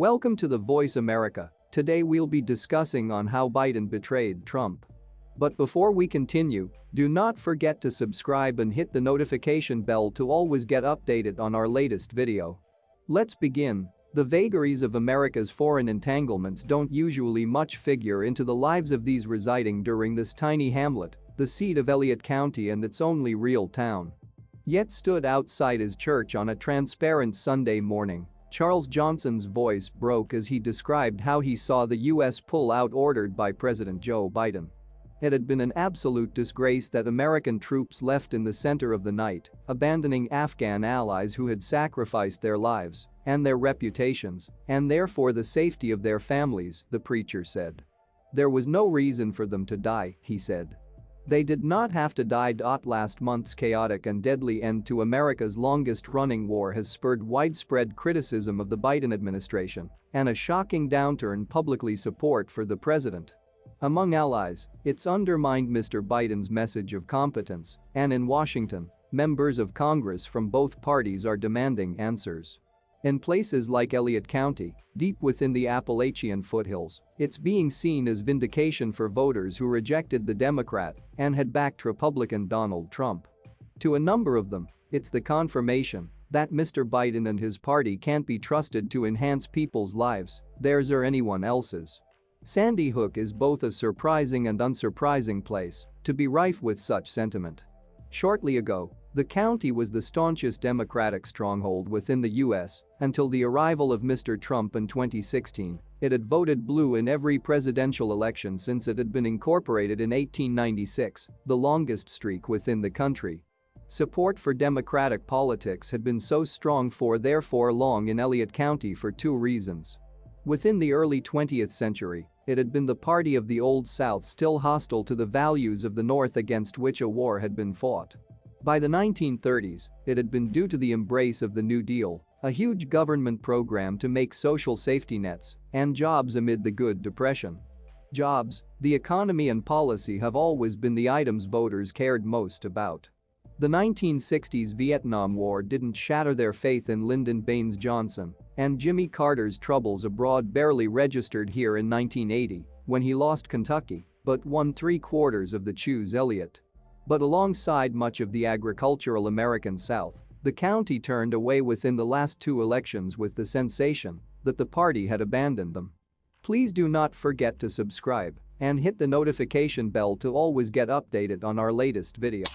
Welcome to The Voice America. Today we'll be discussing on how Biden betrayed Trump. But before we continue, do not forget to subscribe and hit the notification bell to always get updated on our latest video. Let's begin. The vagaries of America's foreign entanglements don't usually much figure into the lives of these residing during this tiny hamlet, the seat of Elliott County and its only real town. Yet stood outside his church on a transparent Sunday morning. Charles Johnson's voice broke as he described how he saw the U.S. pull out ordered by President Joe Biden. It had been an absolute disgrace that American troops left in the center of the night, abandoning Afghan allies who had sacrificed their lives and their reputations, and therefore the safety of their families, the preacher said. There was no reason for them to die, he said. They did not have to die. Last month's chaotic and deadly end to America's longest-running war has spurred widespread criticism of the Biden administration and a shocking downturn publicly support for the president. Among allies, it's undermined Mr. Biden's message of competence, and in Washington, members of Congress from both parties are demanding answers. In places like Elliott County, deep within the Appalachian foothills, it's being seen as vindication for voters who rejected the Democrat and had backed Republican Donald Trump. To a number of them, it's the confirmation that Mr. Biden and his party can't be trusted to enhance people's lives, theirs or anyone else's. Sandy Hook is both a surprising and unsurprising place to be rife with such sentiment. Shortly ago, the county was the staunchest Democratic stronghold within the U.S. until the arrival of Mr. Trump in 2016. It had voted blue in every presidential election since it had been incorporated in 1896, the longest streak within the country. Support for Democratic politics had been so strong for therefore long in Elliott County for two reasons. Within the early 20th century, it had been the party of the Old South still hostile to the values of the North against which a war had been fought. By the 1930s, it had been due to the embrace of the New Deal, a huge government program to make social safety nets and jobs amid the Good Depression. Jobs, the economy and policy have always been the items voters cared most about. The 1960s Vietnam War didn't shatter their faith in Lyndon Baines Johnson, and Jimmy Carter's troubles abroad barely registered here in 1980 when he lost Kentucky but won 3/4 of the Choose Elliott. But alongside much of the agricultural American South, the county turned away within the last two elections with the sensation that the party had abandoned them. Please do not forget to subscribe and hit the notification bell to always get updated on our latest video.